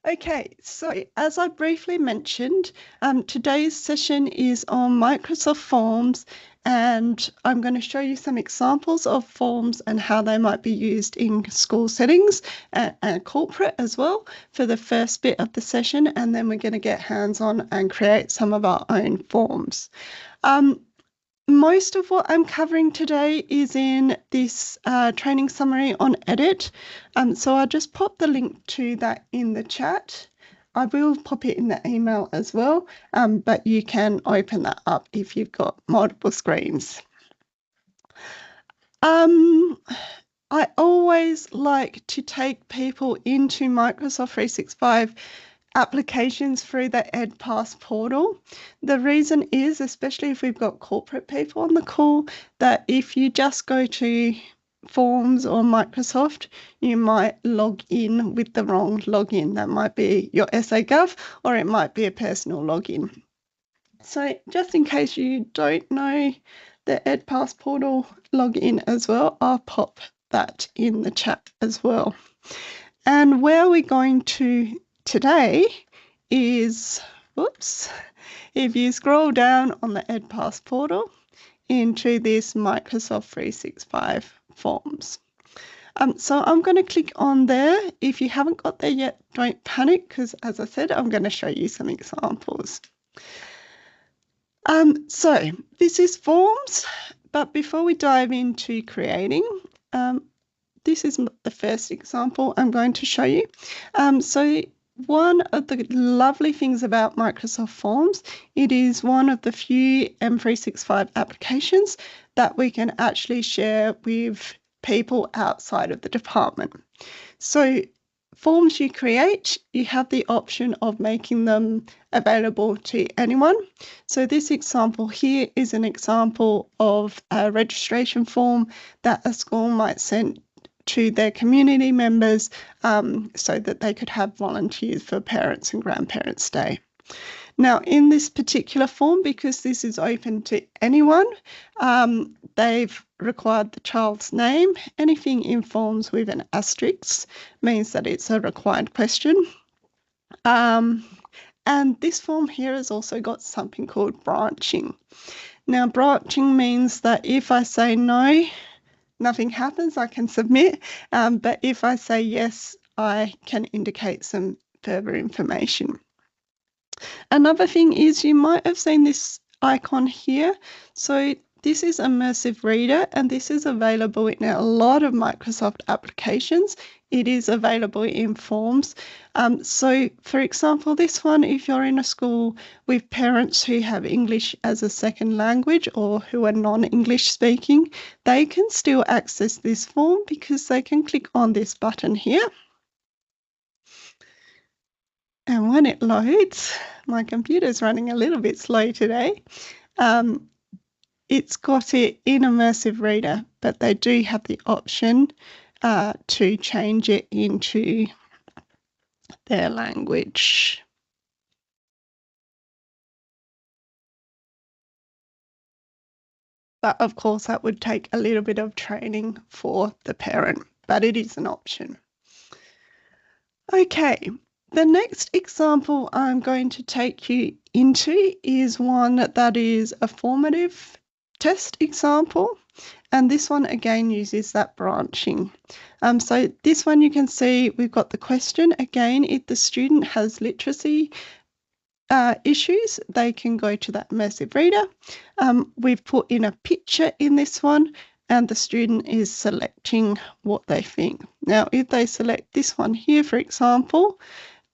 Okay, so as I briefly mentioned, today's session is on Microsoft Forms, and I'm going to show you some examples of forms and how they might be used in school settings and corporate as well for the first bit of the session, and then we're going to get hands-on and create some of our own forms. Most of what I'm covering today is in this training summary on Edit. So I'll just pop the link to that in the chat. I will pop it in the email as well, but you can open that up if you've got multiple screens. I always like to take people into Microsoft 365 applications through the EdPass portal. The reason is, especially if we've got corporate people on the call, that if you just go to Forms or Microsoft, you might log in with the wrong login. That might be your SA.gov or it might be a personal login. So just in case you don't know the EdPass portal login as well, I'll pop that in the chat as well. And where we're going to today is, whoops, if you scroll down on the EdPass portal into this Microsoft 365 forms. So I'm going to click on there. If you haven't got there yet, don't panic, because as I said, I'm going to show you some examples. So this is forms, but before we dive into creating, this is the first example I'm going to show you. So one of the lovely things about Microsoft Forms, it is one of the few M365 applications that we can actually share with people outside of the department. So forms you create, you have the option of making them available to anyone. So this example here is an example of a registration form that a school might send to their community members so that they could have volunteers for Parents and Grandparents Day. Now, in this particular form, because this is open to anyone, they've required the child's name. Anything in forms with an asterisk means that it's a required question. And this form here has also got something called branching. Now, branching means that if I say no, nothing happens, I can submit. But if I say yes, I can indicate some further information. Another thing is you might have seen this icon here. So this is Immersive Reader, and this is available in a lot of Microsoft applications. It is available in Forms. So for example, this one, if you're in a school with parents who have English as a second language or who are non-English speaking, they can still access this form because they can click on this button here. And when it loads, my computer's running a little bit slow today. It's got it in Immersive Reader, but they do have the option to change it into their language. But of course, that would take a little bit of training for the parent, but it is an option. Okay. The next example I'm going to take you into is one that is a formative test example, and this one again uses that branching. So this one you can see we've got the question. Again, if the student has literacy issues, they can go to that Immersive Reader. We've put in a picture in this one, and the student is selecting what they think. Now, if they select this one here, for example,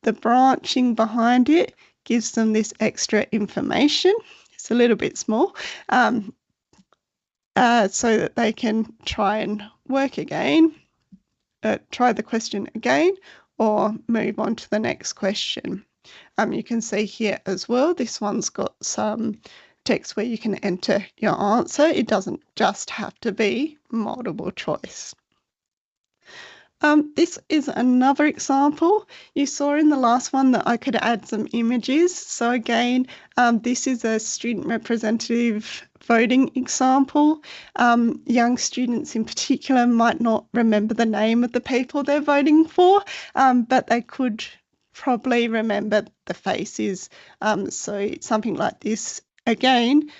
the branching behind it gives them this extra information. It's a little bit small, so that they can try and work again, try the question again, or move on to the next question. You can see here as well, this one's got some text where you can enter your answer. It doesn't just have to be multiple choice. This is another example. You saw in the last one that I could add some images. So again, this is a student representative voting example. Young students in particular might not remember the name of the people they're voting for, but they could probably remember the faces. So something like this, again,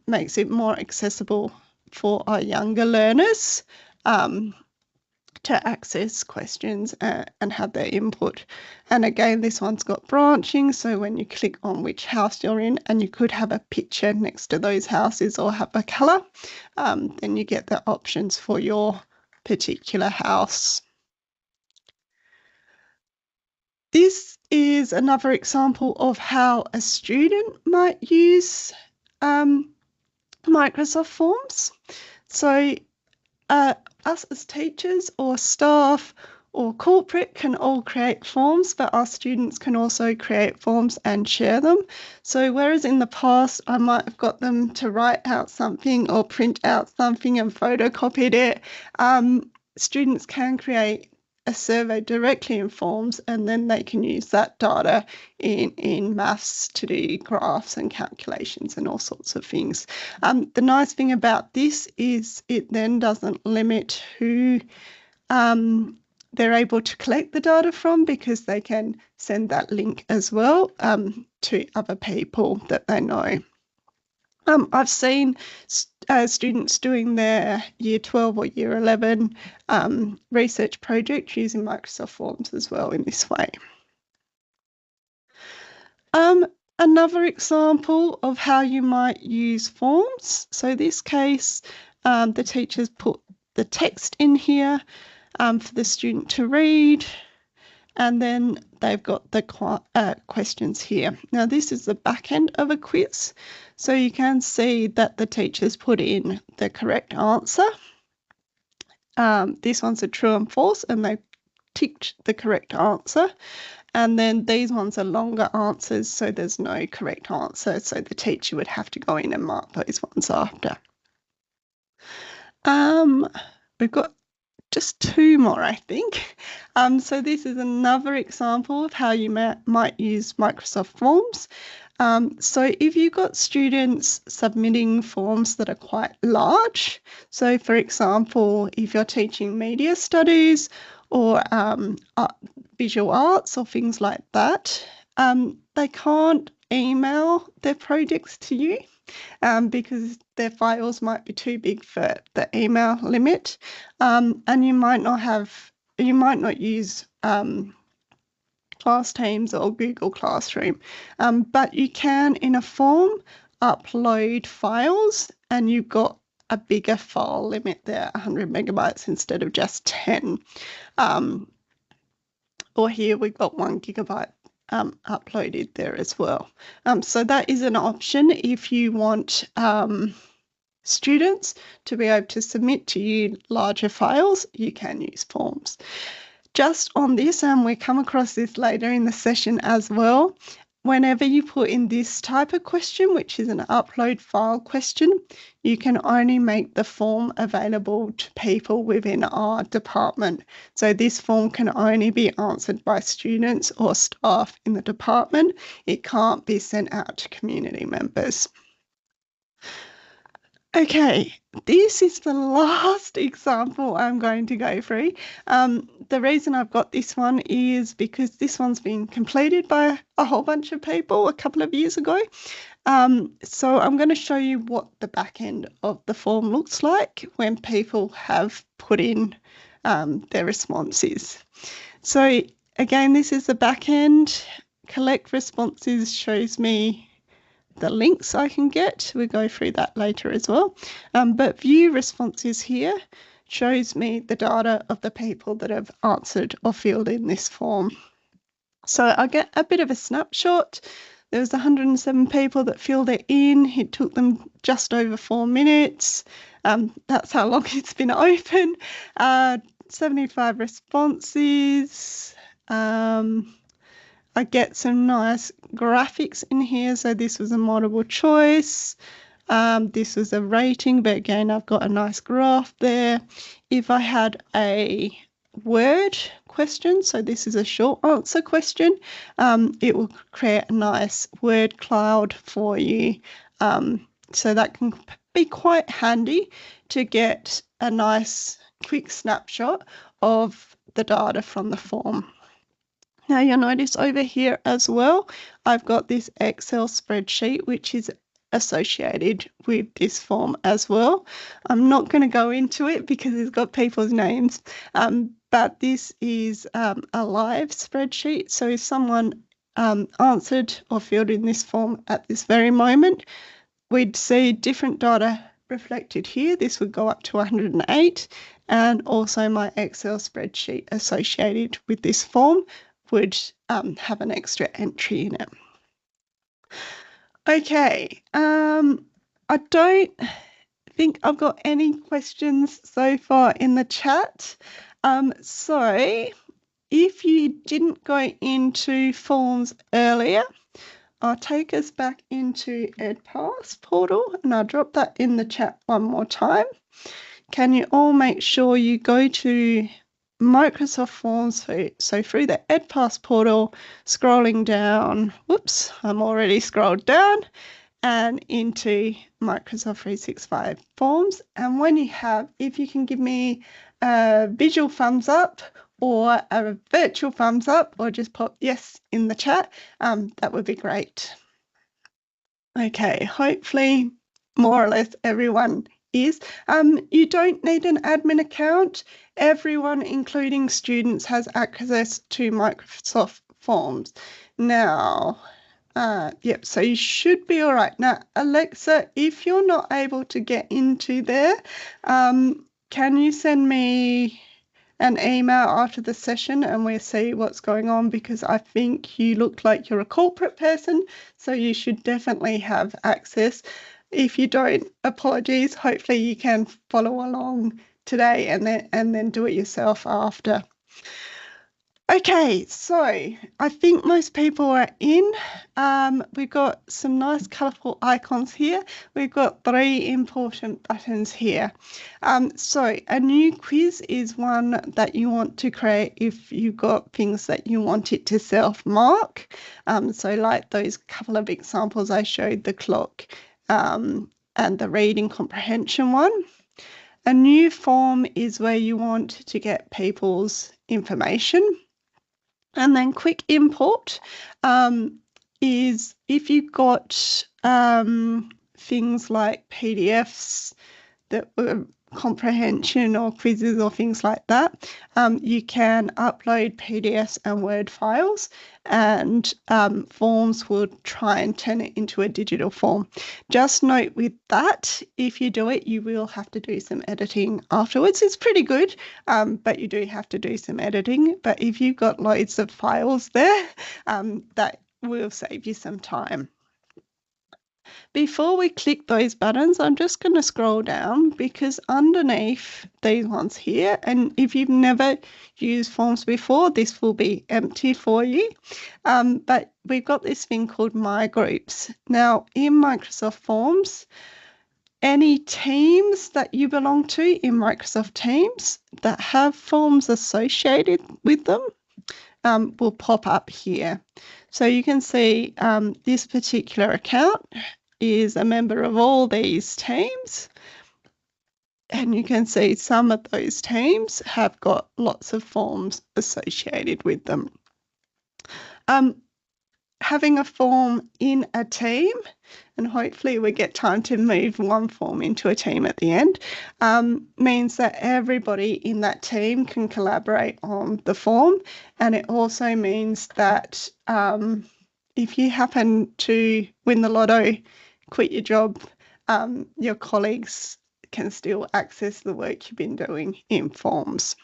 makes it more accessible for our younger learners to access questions and have their input. And again, this one's got branching, so when you click on which house you're in, and you could have a picture next to those houses or have a colour, then you get the options for your particular house. This is another example of how a student might use Microsoft Forms. So us as teachers or staff or corporate can all create forms, but our students can also create forms and share them. So whereas in the past I might have got them to write out something or print out something and photocopied it, students can create a survey directly in Forms, and then they can use that data in maths to do graphs and calculations and all sorts of things. The nice thing about this is it then doesn't limit who they're able to collect the data from, because they can send that link as well to other people that they know. I've seen students doing their Year 12 or Year 11 research project using Microsoft Forms as well in this way. Another example of how you might use forms. So this case, the teachers put the text in here for the student to read, and then they've got the questions here. Now this is the back end of a quiz, so you can see that the teachers put in the correct answer. This one's a true and false, and they ticked the correct answer. And then these ones are longer answers, so there's no correct answer, so the teacher would have to go in and mark those ones after. We've got just two more, I think. So this is another example of how you might use Microsoft Forms. So if you've got students submitting forms that are quite large, so for example, if you're teaching media studies or visual arts or things like that, they can't email their projects to you because their files might be too big for the email limit, and you might not use Class Teams or Google Classroom, but you can in a form upload files, and you've got a bigger file limit there, 100 megabytes instead of just 10. Or here we've got 1 gigabyte uploaded there as well. So that is an option if you want students to be able to submit to you larger files. You can use forms. Just on this, and we come across this later in the session as well, whenever you put in this type of question, which is an upload file question, you can only make the form available to people within our department. So this form can only be answered by students or staff in the department. It can't be sent out to community members. Okay, this is the last example I'm going to go through. The reason I've got this one is because this one's been completed by a whole bunch of people a couple of years ago. So I'm going to show you what the back end of the form looks like when people have put in their responses. So again, this is the back end. Collect responses shows me the links I can get. We'll go through that later as well. But view responses here shows me the data of the people that have answered or filled in this form. So I get a bit of a snapshot. There was 107 people that filled it in. It took them just over 4 minutes. That's how long it's been open. 75 responses. I get some nice graphics in here. So this was a multiple choice. This was a rating, but again, I've got a nice graph there. If I had a word question, so this is a short answer question, it will create a nice word cloud for you. So that can be quite handy to get a nice quick snapshot of the data from the form. Now you'll notice over here as well, I've got this Excel spreadsheet, which is associated with this form as well. I'm not going to go into it because it's got people's names, but this is a live spreadsheet. So if someone answered or filled in this form at this very moment, we'd see different data reflected here. This would go up to 108, and also my Excel spreadsheet associated with this form would have an extra entry in it. Okay, I don't think I've got any questions so far in the chat. So if you didn't go into forms earlier, I'll take us back into EdPass portal, and I'll drop that in the chat one more time. Can you all make sure you go to Microsoft Forms? So through the EdPass portal, scrolling down, whoops, I'm already scrolled down, and into Microsoft 365 Forms. And when you have, if you can give me a visual thumbs up or a virtual thumbs up, or just pop yes in the chat, that would be great. Okay, hopefully more or less everyone is. You don't need an admin account. Everyone, including students, has access to Microsoft Forms. Now, yep, so you should be all right. Now, Alexa, if you're not able to get into there, can you send me an email after the session and we'll see what's going on, because I think you look like you're a corporate person, so you should definitely have access. If you don't, apologies. Hopefully you can follow along today and then do it yourself after. Okay, so I think most people are in. We've got some nice colourful icons here. We've got 3 important buttons here. So a new quiz is one that you want to create if you've got things that you want it to self-mark. So like those couple of examples I showed, the clock and the reading comprehension one. A new form is where you want to get people's information. And then quick import is if you've got things like PDFs that were comprehension or quizzes or things like that, you can upload PDFs and Word files, and Forms will try and turn it into a digital form. Just note with that, if you do it, you will have to do some editing afterwards. It's pretty good, but you do have to do some editing. But if you've got loads of files there, that will save you some time. Before we click those buttons, I'm just going to scroll down, because underneath these ones here, and if you've never used Forms before, this will be empty for you. But we've got this thing called My Groups. Now, in Microsoft Forms, any teams that you belong to in Microsoft Teams that have forms associated with them will pop up here. So you can see this particular account is a member of all these teams, and you can see some of those teams have got lots of forms associated with them. Having a form in a team, and hopefully we get time to move one form into a team at the end, means that everybody in that team can collaborate on the form. And it also means that if you happen to win the lotto, quit your job, your colleagues can still access the work you've been doing in Forms.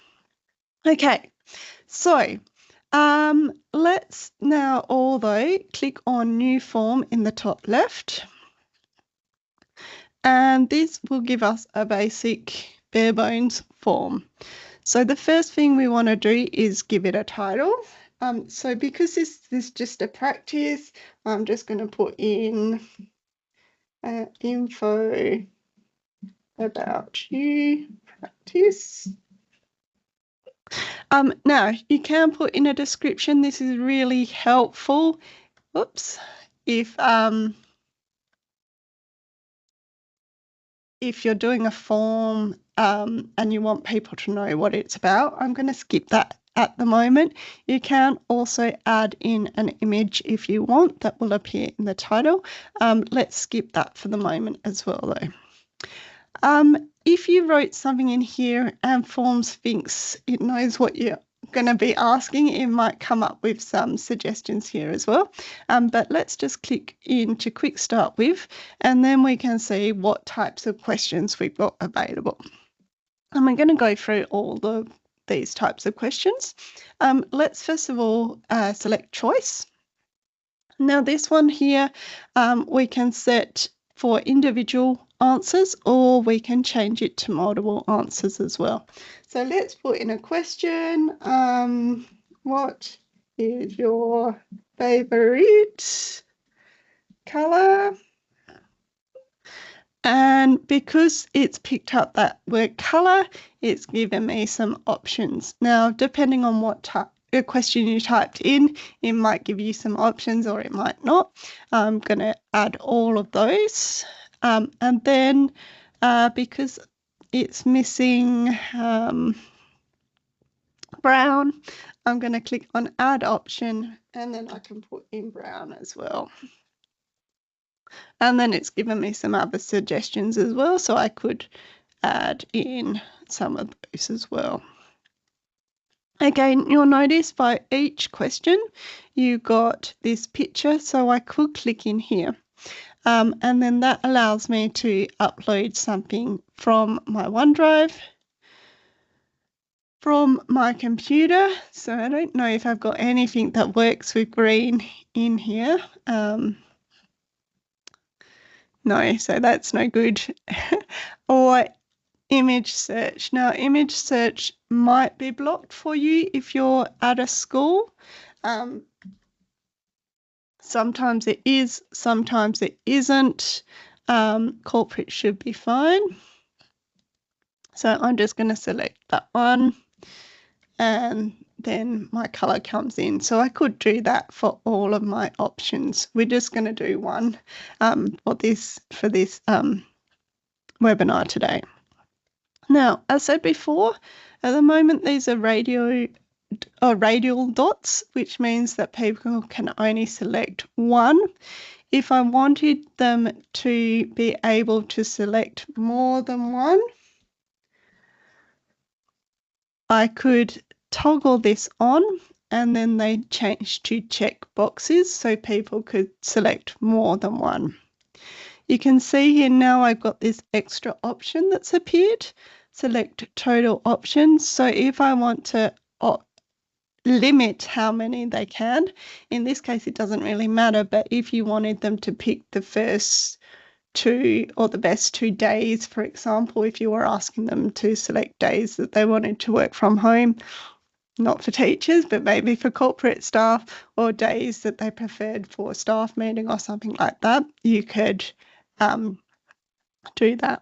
Okay, so let's now all though click on New Form in the top left, and this will give us a basic bare bones form. So the first thing we want to do is give it a title. So because this is just a practice, I'm just going to put in info about you practice. Now you can put in a description. This is really helpful. Oops, if you're doing a form and you want people to know what it's about, I'm going to skip that at the moment. You can also add in an image if you want that will appear in the title. Let's skip that for the moment as well though. If you wrote something in here and Forms thinks it knows what you're going to be asking, it might come up with some suggestions here as well. But let's just click into Quick Start With, and then we can see what types of questions we've got available. And we're going to go through all these types of questions. Let's first of all select choice. Now this one here, we can set for individual answers, or we can change it to multiple answers as well. So let's put in a question. What is your favorite color? And because it's picked up that word color, it's given me some options. Now, depending on what type of question you typed in, it might give you some options or it might not. I'm going to add all of those. And then because it's missing brown, I'm going to click on add option, and then I can put in brown as well. And then it's given me some other suggestions as well, so I could add in some of those as well. Again, you'll notice by each question you got this picture, so I could click in here. And then that allows me to upload something from my OneDrive, from my computer. So I don't know if I've got anything that works with green in here. No, so that's no good. Or image search. Now, image search might be blocked for you if you're at a school. Sometimes it is, sometimes it isn't. Corporate should be fine. So I'm just going to select that one, and then my color comes in. So I could do that for all of my options. We're just going to do one for this webinar today. Now, as I said before, at the moment these are radial dots, which means that people can only select one. If I wanted them to be able to select more than one, I could toggle this on, and then they change to check boxes so people could select more than one. You can see here now I've got this extra option that's appeared, select total options. So if I want to limit how many they can, in this case it doesn't really matter, but if you wanted them to pick the first two or the best 2 days, for example, if you were asking them to select days that they wanted to work from home, not for teachers, but maybe for corporate staff, or days that they preferred for staff meeting or something like that, you could do that.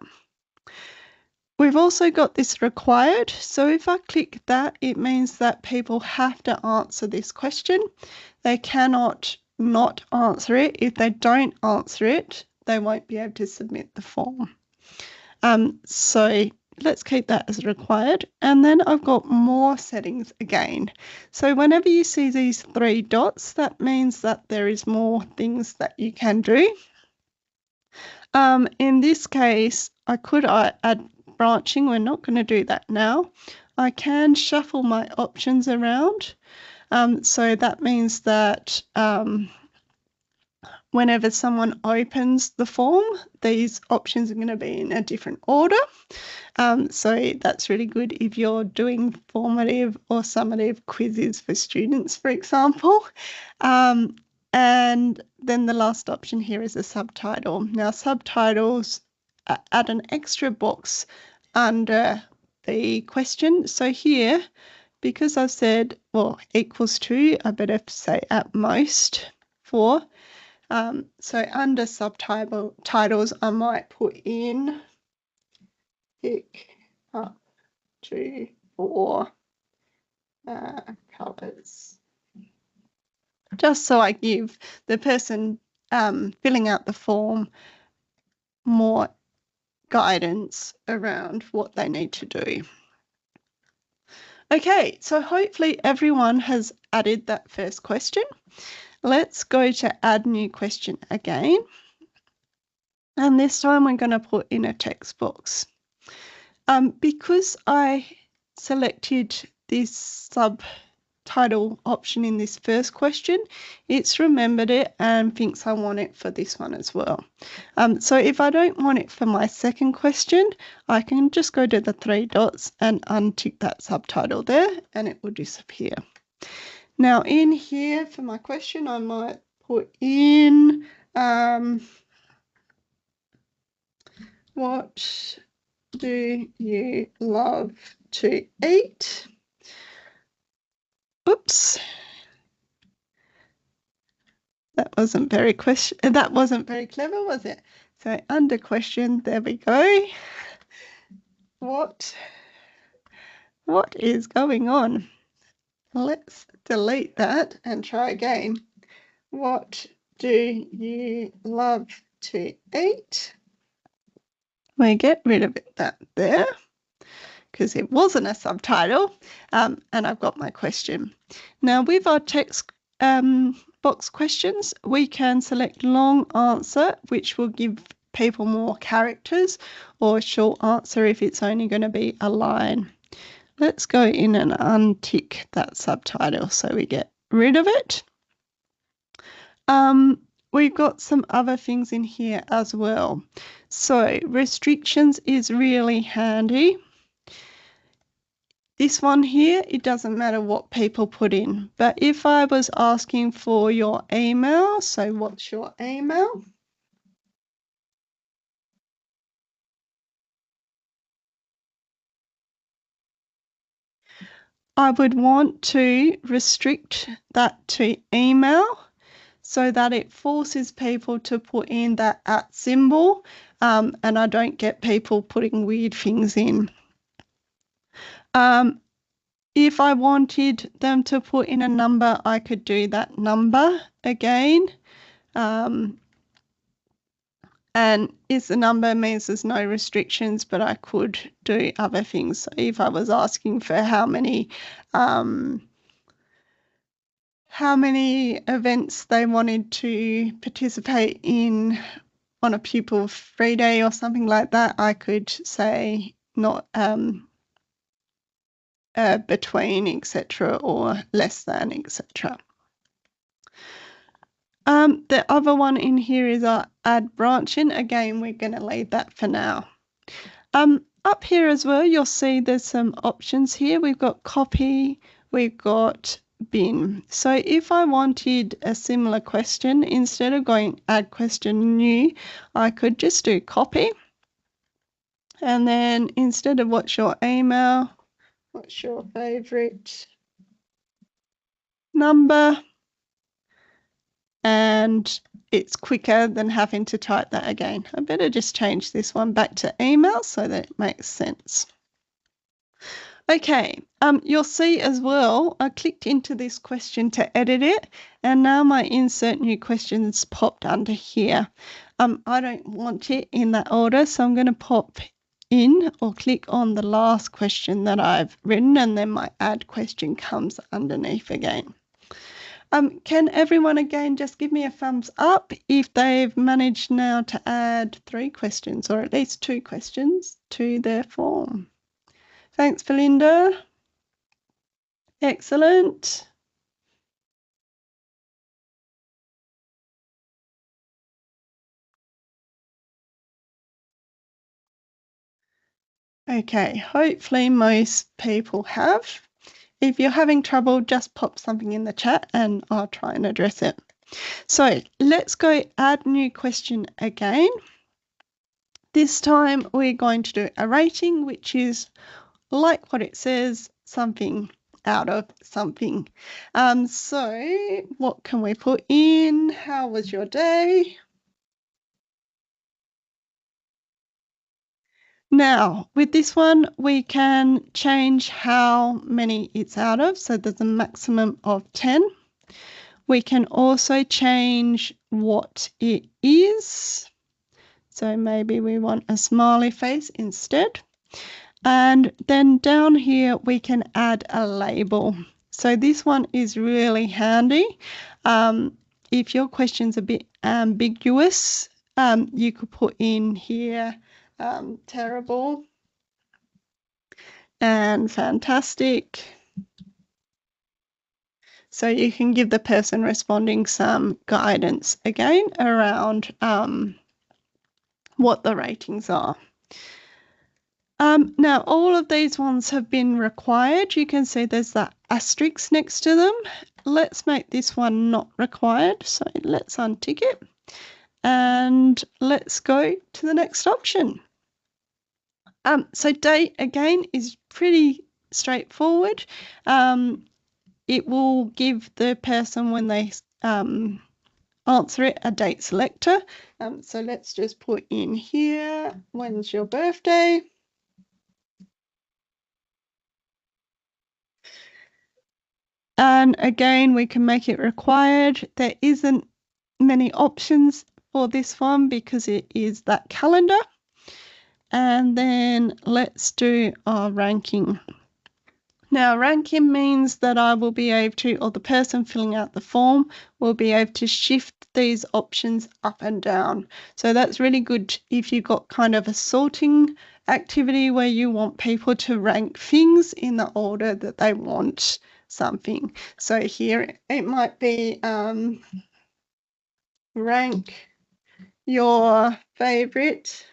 We've also got this required. So if I click that, it means that people have to answer this question. They cannot not answer it. If they don't answer it, they won't be able to submit the form. So let's keep that as required. And then I've got more settings again. So whenever you see these 3 dots, that means that there is more things that you can do. In this case, I could add branching. We're not going to do that now. I can shuffle my options around. So that means that whenever someone opens the form, these options are going to be in a different order. So that's really good if you're doing formative or summative quizzes for students, for example. And then the last option here is a subtitle. Now, subtitles add an extra box under the question. So here, because I've said, well, equals to, I better say at most 4. So under subtitles, I might put in pick up to 4 colours. Just so I give the person filling out the form more guidance around what they need to do. Okay, so hopefully everyone has added that first question. Let's go to add new question again. And this time we're going to put in a text box. Because I selected this subtitle option in this first question, it's remembered it and thinks I want it for this one as well. So if I don't want it for my second question, I can just go to the 3 dots and untick that subtitle there and it will disappear. Now in here for my question, I might put in what do you love to eat? Oops. That wasn't very clever, was it? So under question, there we go. What is going on? Let's delete that and try again. What do you love to eat? We get rid of that there because it wasn't a subtitle, and I've got my question. Now with our text box questions, we can select long answer, which will give people more characters, or short answer if it's only going to be a line. Let's go in and untick that subtitle so we get rid of it. We've got some other things in here as well. So restrictions is really handy. This one here, it doesn't matter what people put in, but if I was asking for your email, so what's your email? I would want to restrict that to email so that it forces people to put in that @ symbol, and I don't get people putting weird things in. If I wanted them to put in a number, I could do that number again. And is the number means there's no restrictions, but I could do other things. So if I was asking for how many events they wanted to participate in on a pupil free day or something like that, I could say not between, etc., or less than, etc. The other one in here is our add branching. Again, we're going to leave that for now. Up here as well, you'll see there's some options here. We've got copy, we've got bin. So if I wanted a similar question, instead of going add question new, I could just do copy. And then instead of what's your email, what's your favorite number? And it's quicker than having to type that again. I better just change this one back to email so that it makes sense. Okay, you'll see as well, I clicked into this question to edit it, and now my insert new questions popped under here. I don't want it in that order, so I'm going to pop in or click on the last question that I've written, and then my add question comes underneath again. Can everyone again just give me a thumbs up if they've managed now to add 3 questions or at least 2 questions to their form? Thanks, Belinda. Excellent. Okay, hopefully most people have. If you're having trouble, just pop something in the chat and I'll try and address it. So let's go add new question again. This time we're going to do a rating, which is like what it says, something out of something. So what can we put in? How was your day? Now, with this one, we can change how many it's out of. So there's a maximum of 10. We can also change what it is. So maybe we want a smiley face instead. And then down here, we can add a label. So this one is really handy. If your question's a bit ambiguous, you could put in here terrible and fantastic. So you can give the person responding some guidance again around what the ratings are. Now, all of these ones have been required. You can see there's that asterisk next to them. Let's make this one not required. So let's untick it and let's go to the next option. So date again is pretty straightforward. It will give the person when they answer it a date selector. So let's just put in here, when's your birthday? And again, we can make it required. There isn't many options for this one because it is that calendar. And then let's do our ranking. Now, ranking means that I will be able to, or the person filling out the form will be able to shift these options up and down. So that's really good if you've got kind of a sorting activity where you want people to rank things in the order that they want something. So here it might be rank your favorite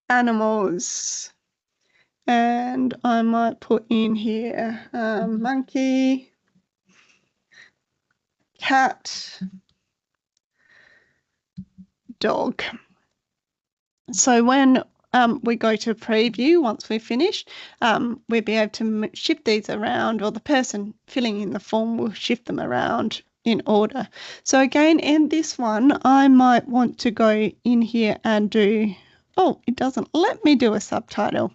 animals. And I might put in here monkey, cat, dog. So when we go to preview, once we're finished, we'll be able to shift these around, or the person filling in the form will shift them around in order. So again, in this one, I might want to go in here and do, oh, it doesn't let me do a subtitle.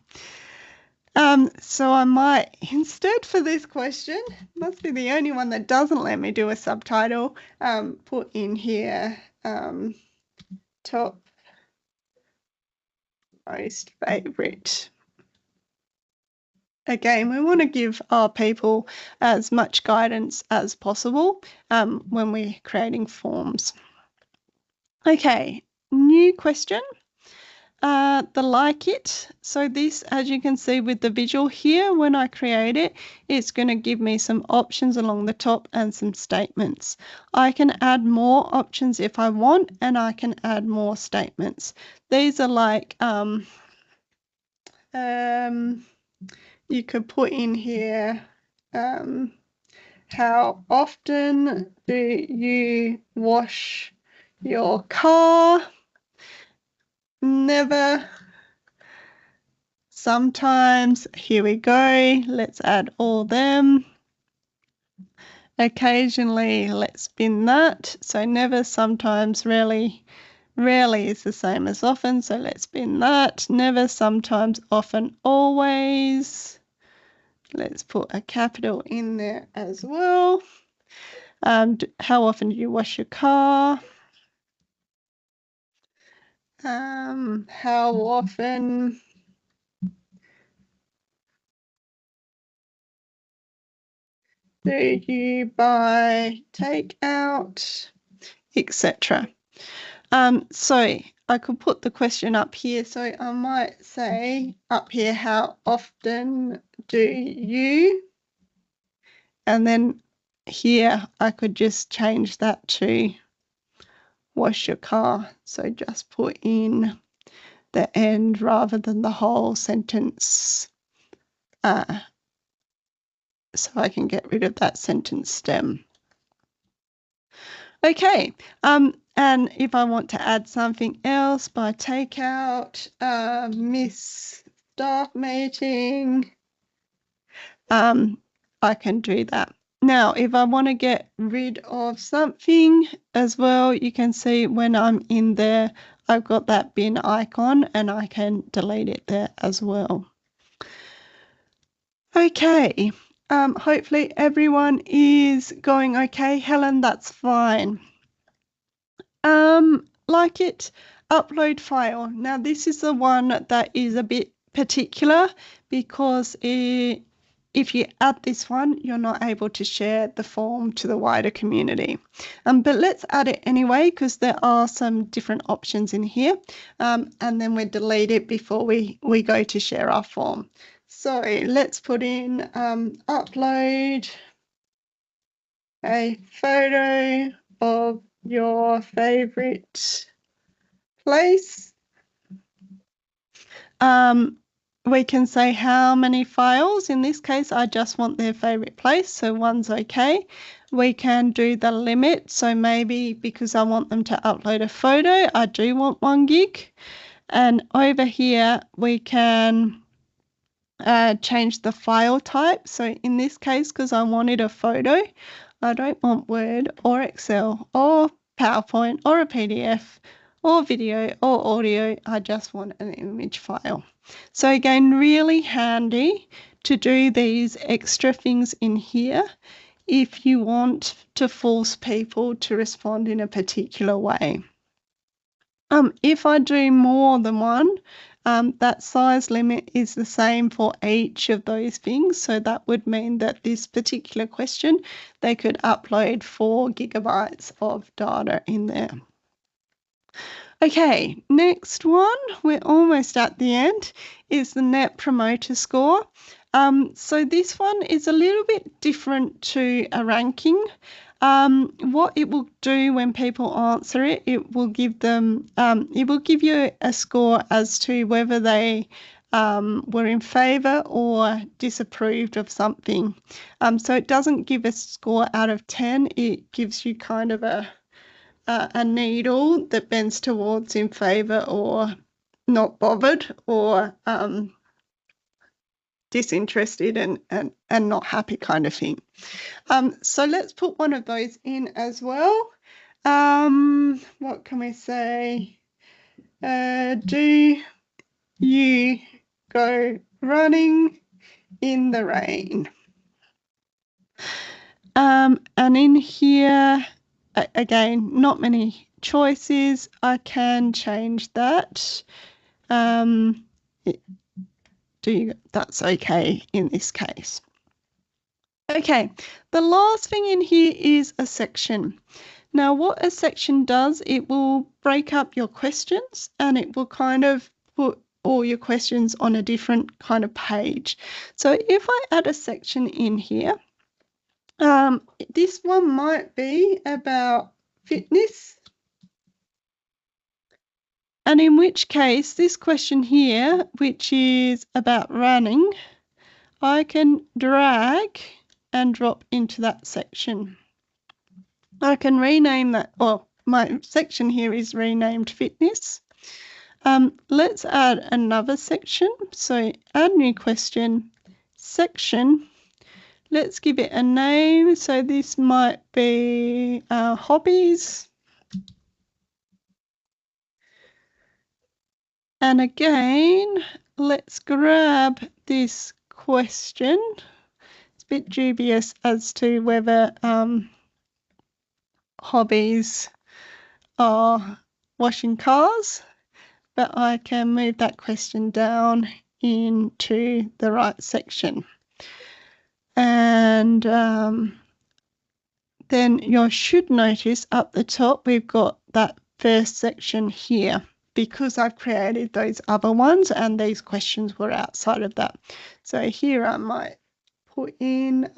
So I might, instead for this question, must be the only one that doesn't let me do a subtitle, put in here top most favorite. Again, we want to give our people as much guidance as possible when we're creating forms. Okay, new question. The like it. So this, as you can see with the visual here, when I create it, it's going to give me some options along the top and some statements. I can add more options if I want, and I can add more statements. These are like, you could put in here, how often do you wash your car? Never. Sometimes. Here we go. Let's add all them. Occasionally, let's bin that. So never, sometimes, rarely. Rarely is the same as often, so let's bin that. Never, sometimes, often, always. Let's put a capital in there as well. How often do you wash your car? How often do you buy takeout, etc. So I could put the question up here. So I might say up here, how often do you? And then here I could just change that to wash your car. So just put in the end rather than the whole sentence. So I can get rid of that sentence stem. Okay, and if I want to add something else by takeout, miss staff meeting, I can do that. Now, if I want to get rid of something as well, you can see when I'm in there, I've got that bin icon and I can delete it there as well. Okay, hopefully everyone is going okay. Helen, that's fine. Like it. upload file. Now this is the one that is a bit particular because if you add this one, you're not able to share the form to the wider community. But let's add it anyway because there are some different options in here, and then we delete it before we go to share our form. So let's put in upload a photo of your favorite place. We can say how many files. In this case, I just want their favorite place, so one's okay. We can do the limit, so maybe because I want them to upload a photo, I do want 1 gig. And over here, we can change the file type. So in this case, because I wanted a photo, I don't want Word or Excel or PowerPoint or a PDF or video or audio. I just want an image file. So again, really handy to do these extra things in here if you want to force people to respond in a particular way. If I do more than one, that size limit is the same for each of those things. So that would mean that this particular question, they could upload 4 gigabytes of data in there. Okay, next one, we're almost at the end, is the Net Promoter Score. So this one is a little bit different to a ranking. What it will do when people answer it, it will give them, it will give you a score as to whether they were in favour or disapproved of something. So it doesn't give a score out of 10, it gives you kind of a needle that bends towards in favour or not bothered or disinterested and not happy kind of thing. So let's put one of those in as well. What can we say? Do you go running in the rain? And in here, again, not many choices. I can change that. That's okay in this case. Okay, the last thing in here is a section. Now, what a section does, it will break up your questions and it will kind of put all your questions on a different kind of page. So if I add a section in here, this one might be about fitness. And in which case, this question here, which is about running, I can drag and drop into that section. I can rename that, or my section here is renamed fitness. Let's add another section. So add new question, section. Let's give it a name. So this might be hobbies. And again, let's grab this question. It's a bit dubious as to whether hobbies are washing cars, but I can move that question down into the right section. And then you should notice up the top we've got that first section here because I've created those other ones and these questions were outside of that. So here I might put in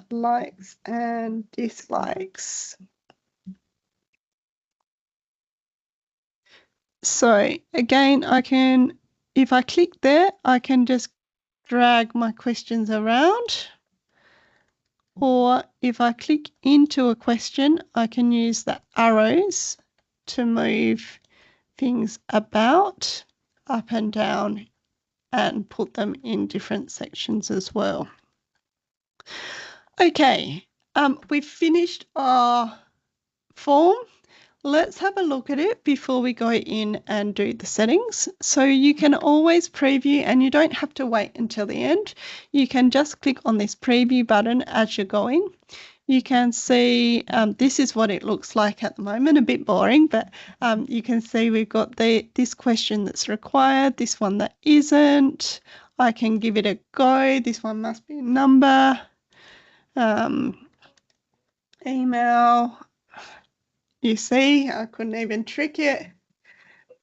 likes and dislikes. So again, I can, if I click there, I can just drag my questions around. Or if I click into a question, I can use the arrows to move things about up and down and put them in different sections as well. Okay, we've finished our form. Let's have a look at it before we go in and do the settings. So you can always preview and you don't have to wait until the end. You can just click on this preview button as you're going. you can see this is what it looks like at the moment, a bit boring, but you can see we've got this question that's required, this one that isn't. I can give it a go. This one must be a number. Email. You see, I couldn't even trick it,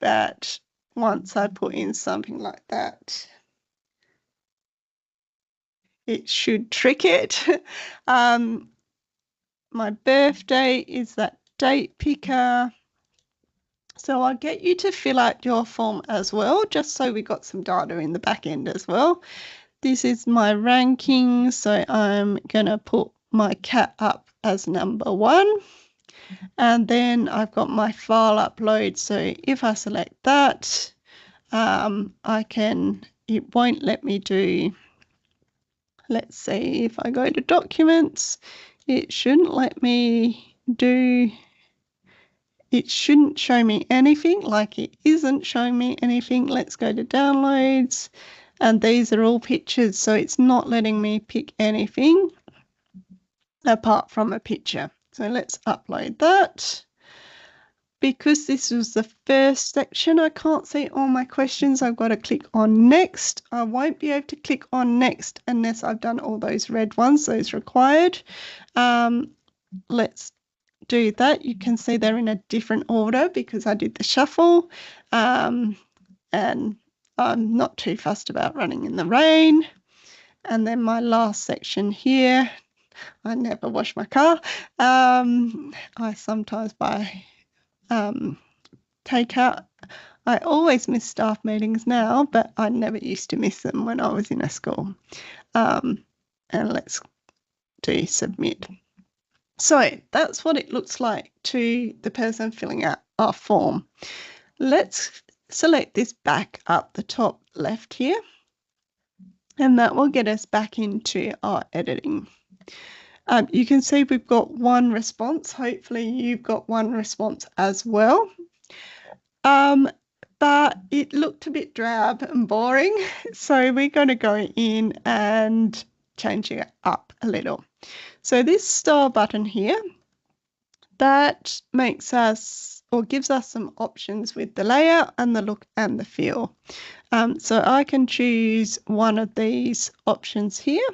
but once I put in something like that, it should trick it. My birthday is that date picker. So I'll get you to fill out your form as well, just so we got some data in the back end as well. This is my ranking, so I'm going to put my cat up as number 1. And then I've got my file upload. So if I select that, it won't let me do, let's see, if I go to documents, it shouldn't let me do, it shouldn't show me anything, like it isn't showing me anything. Let's go to downloads, and these are all pictures, so it's not letting me pick anything apart from a picture. So let's upload that. Because this was the first section, I can't see all my questions. I've got to click on next. I won't be able to click on next unless I've done all those red ones, those required. Let's do that. You can see they're in a different order because I did the shuffle. And I'm not too fussed about running in the rain. And then my last section here, I never wash my car. I sometimes buy takeout. I always miss staff meetings now, but I never used to miss them when I was in a school. And let's do submit. So that's what it looks like to the person filling out our form. Let's select this back up the top left here, and that will get us back into our editing. You can see we've got one response. Hopefully you've got one response as well. But it looked a bit drab and boring, so we're going to go in and change it up a little. So this star button here, that makes us or gives us some options with the layout and the look and the feel. So I can choose one of these options here.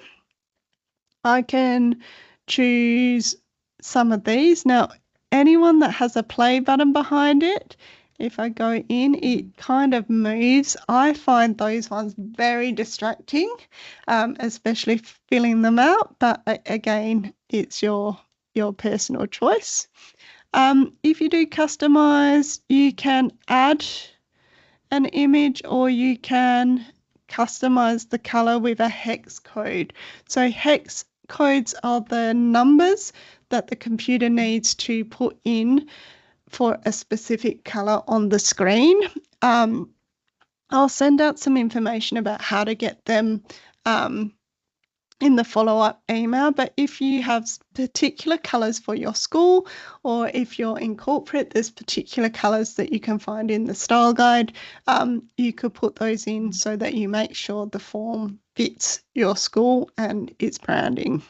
I can choose some of these. Now, anyone that has a play button behind it, if I go in, it kind of moves. I find those ones very distracting, especially filling them out. But again, it's your personal choice. If you do customize, you can add an image or you can customize the color with a hex code. So hex codes are the numbers that the computer needs to put in for a specific color on the screen. I'll send out some information about how to get them in the follow-up email, but if you have particular colors for your school, or if you're in corporate, there's particular colors that you can find in the style guide, you could put those in so that you make sure the form fits your school and its branding.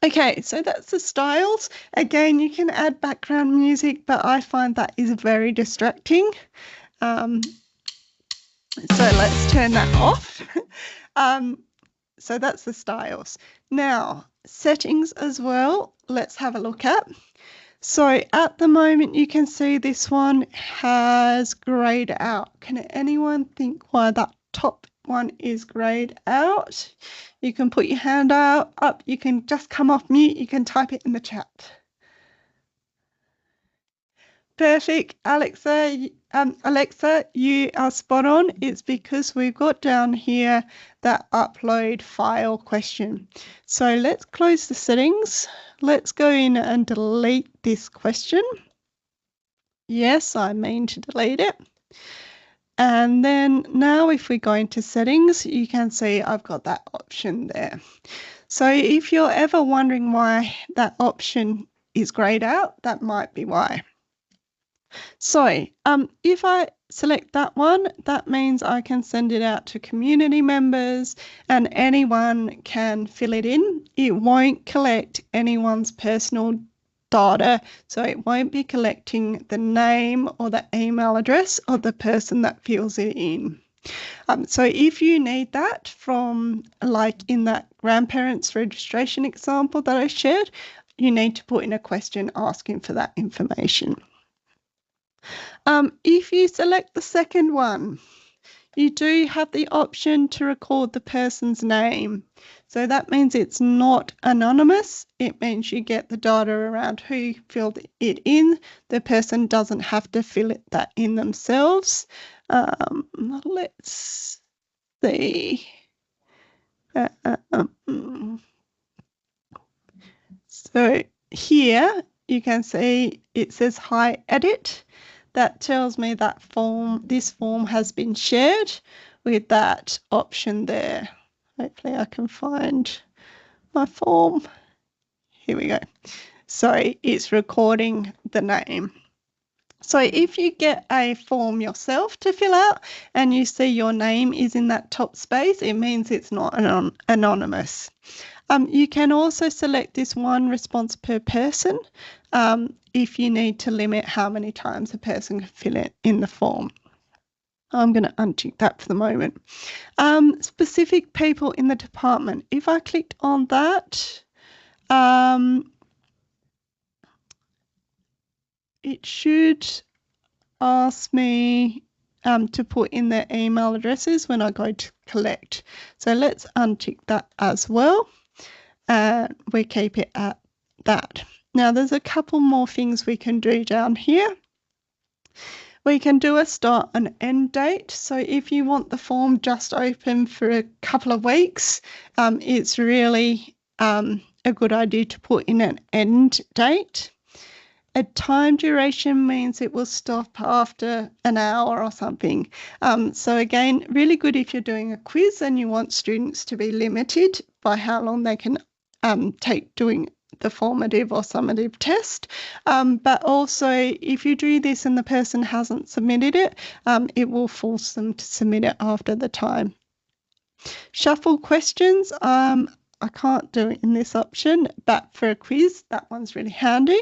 Okay, so that's the styles. Again, you can add background music, but I find that is very distracting. So let's turn that off. So that's the styles. Now, settings as well, let's have a look at. So at the moment, you can see this one has grayed out. Can anyone think why that top one is grayed out? You can put your hand out, up, you can just come off mute, you can type it in the chat. Perfect, Alexa, you are spot on. It's because we've got down here that upload file question. So let's close the settings. Let's go in and delete this question. Yes, I mean to delete it. And then now if we go into settings, you can see I've got that option there. So if you're ever wondering why that option is grayed out, that might be why. So if I select that one, that means I can send it out to community members and anyone can fill it in. It won't collect anyone's personal data, so it won't be collecting the name or the email address of the person that fills it in. So if you need that from, like in that grandparents registration example that I shared, you need to put in a question asking for that information. If you select the second one, you do have the option to record the person's name. So that means it's not anonymous. It means you get the data around who filled it in. The person doesn't have to fill that in themselves. Let's see. So here you can see it says hi edit. That tells me that this form has been shared with that option there. Hopefully I can find my form. Here we go. So it's recording the name. So if you get a form yourself to fill out and you see your name is in that top space, it means it's not anonymous. You can also select this one response per person if you need to limit how many times a person can fill it in the form. I'm going to untick that for the moment. Specific people in the department. If I clicked on that, it should ask me to put in their email addresses when I go to collect. So let's untick that as well. We keep it at that. Now there's a couple more things we can do down here. We can do a start and end date. So if you want the form just open for a couple of weeks, it's really a good idea to put in an end date. A time duration means it will stop after an hour or something. So again, really good if you're doing a quiz and you want students to be limited by how long they can take doing the formative or summative test. But also if you do this and the person hasn't submitted it, it will force them to submit it after the time. Shuffle questions. I can't do it in this option, but for a quiz, that one's really handy.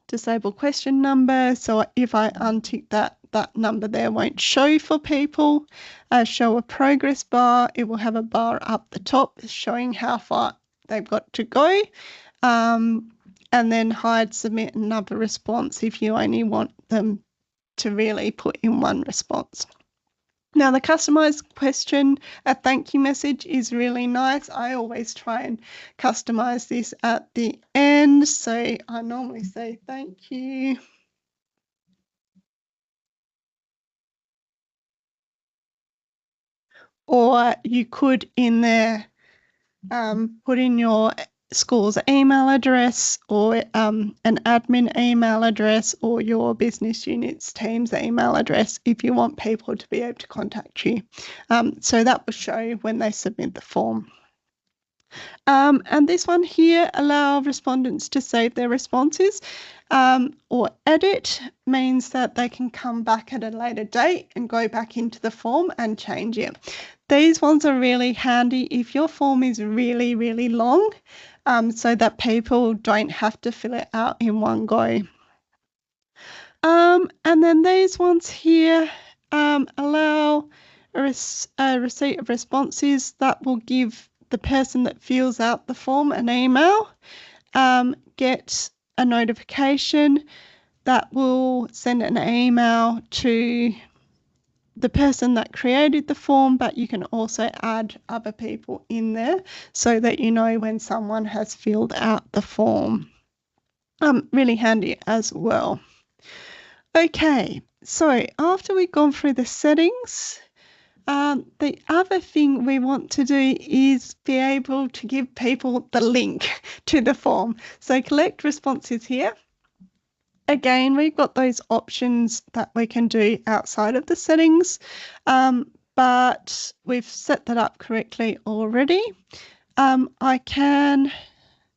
Disable question number. So if I untick that number there won't show for people. Show a progress bar. It will have a bar up the top showing how far they've got to go. And then hide, submit another response if you only want them to really put in one response. Now the customized question, a thank you message is really nice. I always try and customize this at the end. So I normally say thank you. Or you could in there put in your school's email address or an admin email address or your business unit's team's email address if you want people to be able to contact you. So that will show when they submit the form. And this one here, allow respondents to save their responses or edit, means that they can come back at a later date and go back into the form and change it. These ones are really handy if your form is really, really long, so that people don't have to fill it out in one go. And then these ones here allow a receipt of responses. That will give the person that fills out the form an email, get a notification that will send an email to the person that created the form, but you can also add other people in there so that you know when someone has filled out the form. Really handy as well. Okay, so after we've gone through the settings, the other thing we want to do is be able to give people the link to the form. So collect responses here. Again, we've got those options that we can do outside of the settings, but we've set that up correctly already. I can,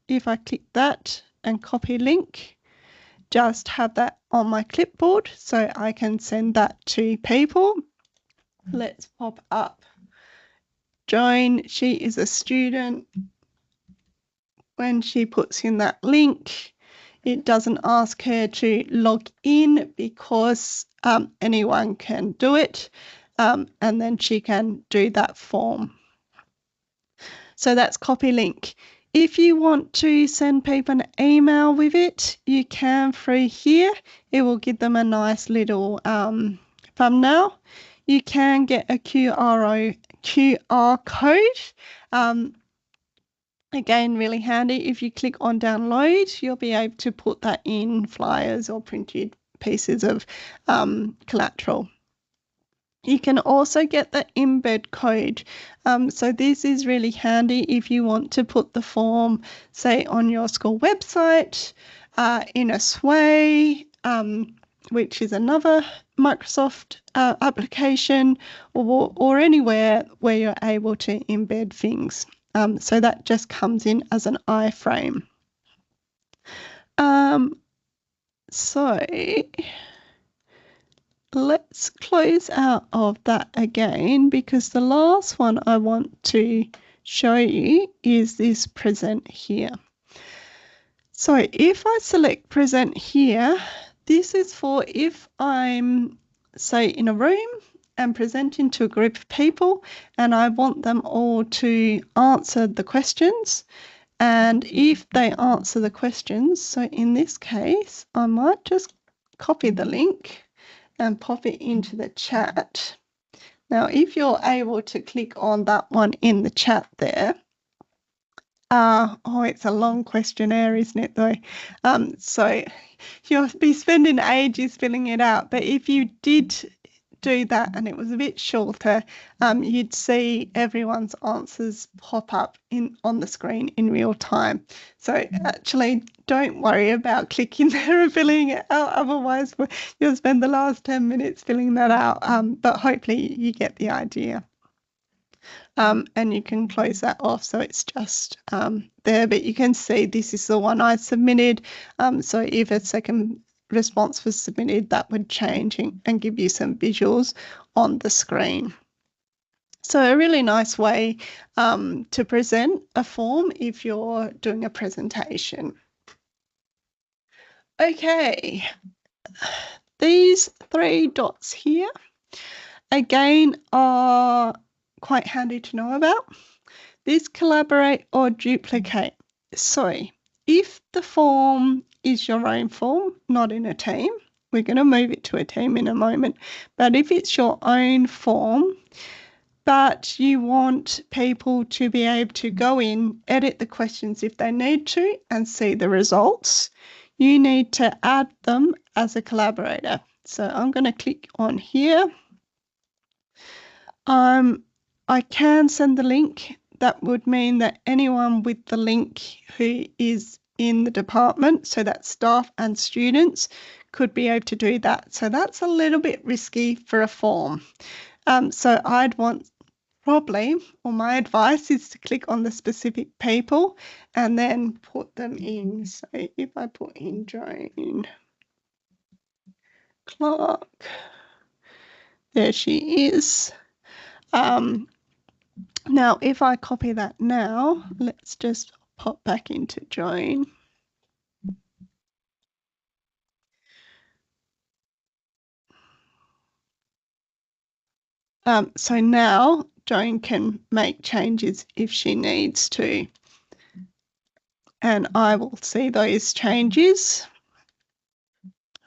if I click that and copy link, just have that on my clipboard so I can send that to people. Let's pop up Joan. She is a student. When she puts in that link, it doesn't ask her to log in because anyone can do it, and then she can do that form. So that's copy link. If you want to send people an email with it, you can through here. It will give them a nice little thumbnail. You can get a QR code. Again, really handy. If you click on download, you'll be able to put that in flyers or printed pieces of collateral. You can also get the embed code. So this is really handy if you want to put the form, say, on your school website, in a Sway, which is another Microsoft application, or anywhere where you're able to embed things. So that just comes in as an iframe. So let's close out of that again, because the last one I want to show you is this present here. So if I select present here, this is for if I'm, say, in a room and presenting to a group of people and I want them all to answer the questions. And if they answer the questions, so in this case, I might just copy the link and pop it into the chat. Now, if you're able to click on that one in the chat there, oh, it's a long questionnaire, isn't it, though? So you'll be spending ages filling it out. But if you did do that and it was a bit shorter, you'd see everyone's answers pop up on the screen in real time. So actually, don't worry about clicking there and filling it out. Otherwise, you'll spend the last 10 minutes filling that out. But hopefully you get the idea. And you can close that off so it's just there. But you can see this is the one I submitted. So if a second response was submitted, that would change and give you some visuals on the screen. So a really nice way to present a form if you're doing a presentation. Okay, these 3 dots here again are quite handy to know about. This collaborate or duplicate. So if the form is your own form, not in a team, we're going to move it to a team in a moment, but if it's your own form, but you want people to be able to go in, edit the questions if they need to, and see the results, you need to add them as a collaborator. So I'm going to click on here. I can send the link. That would mean that anyone with the link who is in the department, so that's staff and students, could be able to do that. So that's a little bit risky for a form. So I'd want probably, or my advice is to click on the specific people and then put them in. So if I put in Joan Clark, there she is. Now, if I copy that now, let's just pop back into Joan. So now Joan can make changes if she needs to. And I will see those changes.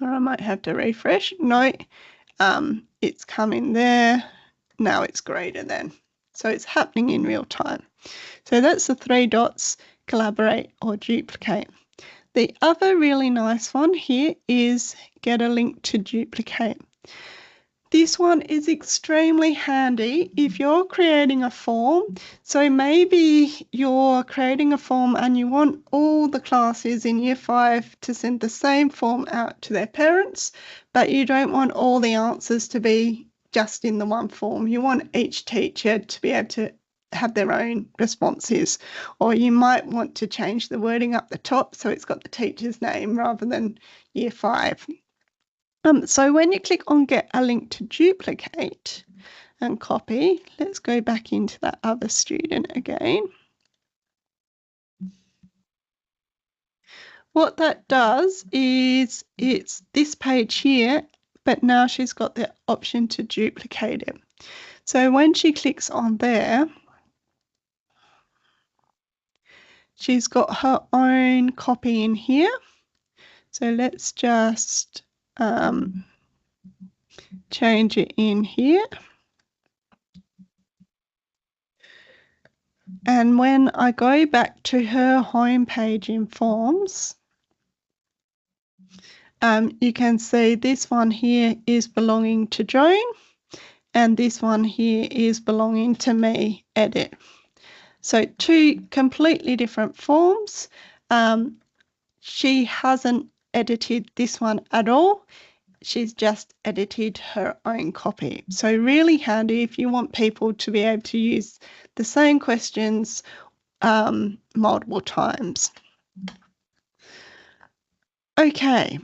Or I might have to refresh. No, it's coming there. Now it's greater than. So it's happening in real time. So that's the 3 dots, collaborate or duplicate. The other really nice one here is get a link to duplicate. This one is extremely handy if you're creating a form. So maybe you're creating a form and you want all the classes in Year 5 to send the same form out to their parents, but you don't want all the answers to be just in the one form. You want each teacher to be able to have their own responses, or you might want to change the wording up the top so it's got the teacher's name rather than year 5. So when you click on get a link to duplicate and copy, let's go back into that other student again. What that does is it's this page here, but now she's got the option to duplicate it. So when she clicks on there, she's got her own copy in here. So let's just change it in here. And when I go back to her home page in Forms, you can see this one here is belonging to Joan, and this one here is belonging to me, Edit. So 2 completely different forms. She hasn't edited this one at all. She's just edited her own copy. So really handy if you want people to be able to use the same questions multiple times. Okay.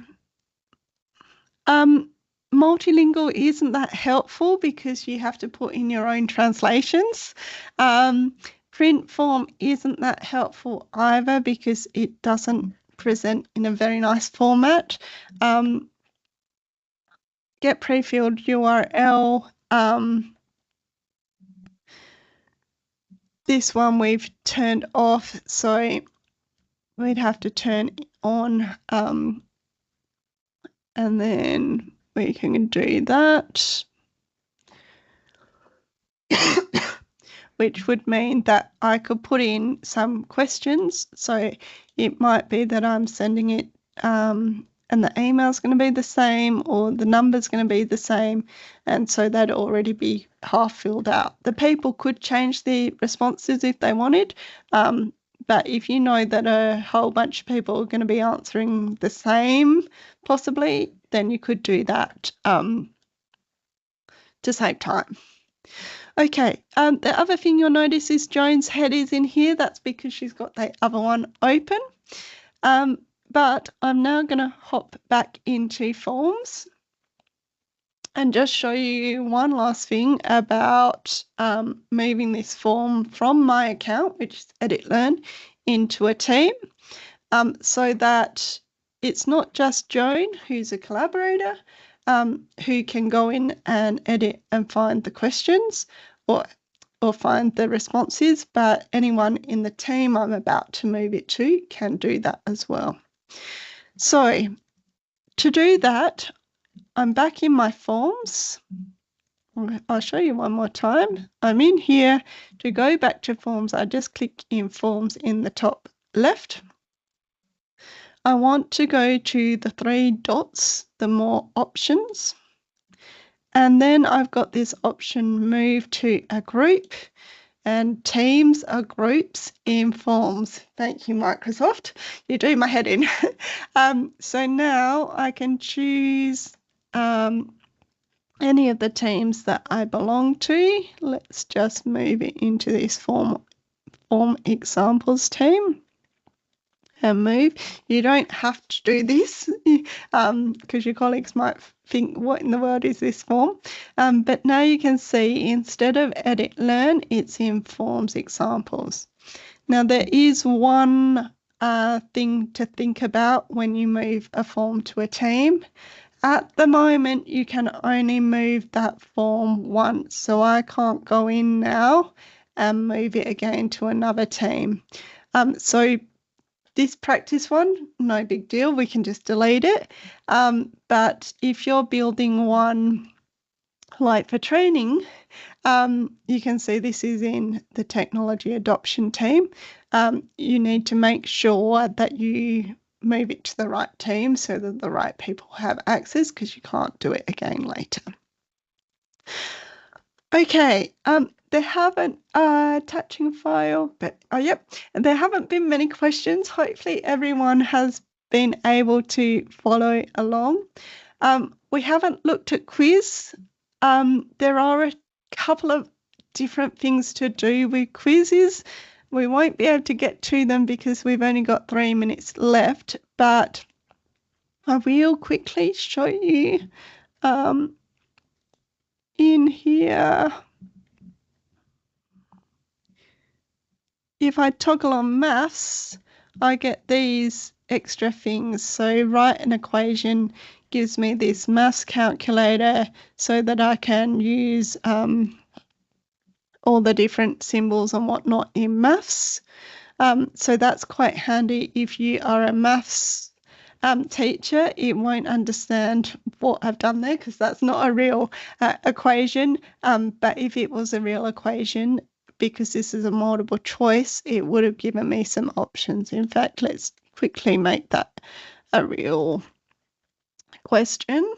Multilingual isn't that helpful because you have to put in your own translations. Print form isn't that helpful either because it doesn't present in a very nice format. Get pre-filled URL. This one we've turned off, so we'd have to turn on, and then we can do that. Which would mean that I could put in some questions. So it might be that I'm sending it and the email is going to be the same, or the number's going to be the same, and so that'd already be half filled out. The people could change the responses if they wanted, but if you know that a whole bunch of people are going to be answering the same, possibly, then you could do that to save time. Okay, the other thing you'll notice is Joan's head is in here. That's because she's got the other one open. But I'm now going to hop back into Forms and just show you one last thing about moving this form from my account, which is Edit Learn, into a team, so that it's not just Joan, who's a collaborator, who can go in and edit and find the questions or find the responses, but anyone in the team I'm about to move it to can do that as well. So to do that, I'm back in my Forms. I'll show you one more time. I'm in here. To go back to Forms, I just click in Forms in the top left. I want to go to the 3 dots, the more options. And then I've got this option, move to a group, and teams are groups in Forms. Thank you, Microsoft. You do my head in. So now I can choose any of the teams that I belong to. Let's just move it into this form examples team and move. You don't have to do this because your colleagues might think, what in the world is this form? But now you can see instead of Edit Learn, it's in Forms examples. Now there is one thing to think about when you move a form to a team. At the moment, you can only move that form once, so I can't go in now and move it again to another team. So this practice one, no big deal, we can just delete it. But if you're building one like for training, you can see this is in the technology adoption team. You need to make sure that you move it to the right team so that the right people have access, because you can't do it again later. Okay, there haven't touching file, but yep, there haven't been many questions. Hopefully everyone has been able to follow along. We haven't looked at quiz. There are a couple of different things to do with quizzes. We won't be able to get to them because we've only got 3 minutes left, but I will quickly show you in here. If I toggle on maths, I get these extra things. So write an equation gives me this maths calculator so that I can use all the different symbols and whatnot in maths. So that's quite handy if you are a maths teacher. It won't understand what I've done there because that's not a real equation. But if it was a real equation, because this is a multiple choice, it would have given me some options. In fact, let's quickly make that a real question.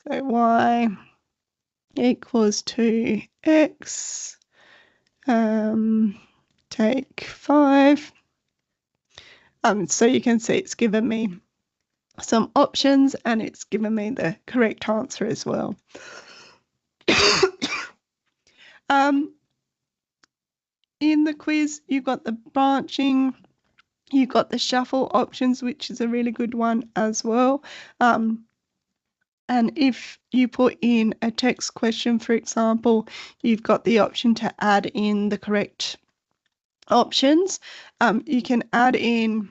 So y equals 2x, take 5. So you can see it's given me some options and it's given me the correct answer as well. In the quiz, you've got the branching, you've got the shuffle options, which is a really good one as well. And if you put in a text question, for example, you've got the option to add in the correct options. You can add in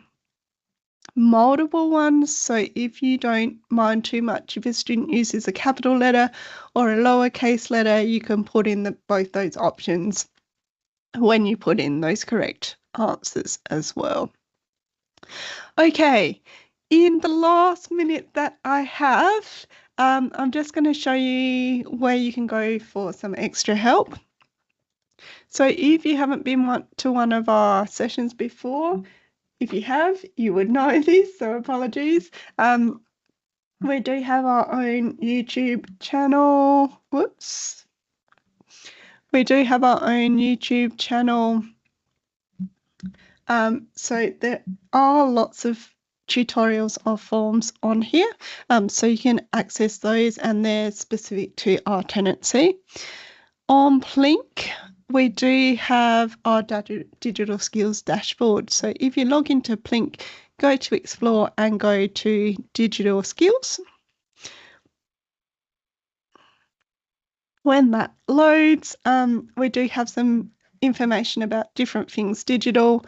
multiple ones. So if you don't mind too much, if a student uses a capital letter or a lowercase letter, you can put in both those options when you put in those correct answers as well. Okay, in the last minute that I have, I'm just going to show you where you can go for some extra help. So if you haven't been to one of our sessions before, if you have, you would know this, so apologies. We do have our own YouTube channel. Whoops. We do have our own YouTube channel. So there are lots of tutorials of forms on here. So you can access those and they're specific to our tenancy. On Plink, we do have our digital skills dashboard. So if you log into Plink, go to Explore and go to Digital Skills. When that loads, we do have some information about different things digital.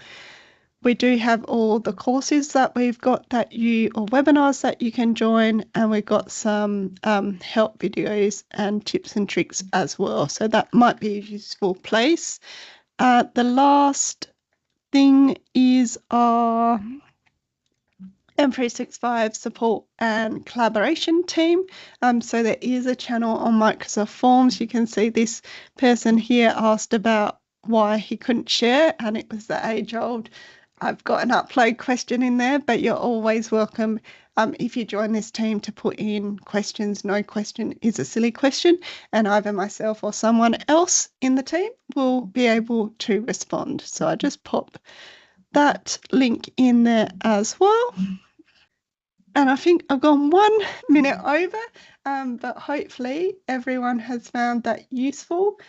We do have all the courses that we've got or webinars that you can join, and we've got some help videos and tips and tricks as well. So that might be a useful place. The last thing is our M365 support and collaboration team. So there is a channel on Microsoft Forms. You can see this person here asked about why he couldn't share, and it was the age-old I've got an upload question in there, but you're always welcome if you join this team to put in questions. No question is a silly question, and either myself or someone else in the team will be able to respond. So I just pop that link in there as well. And I think I've gone 1 minute over, but hopefully everyone has found that useful.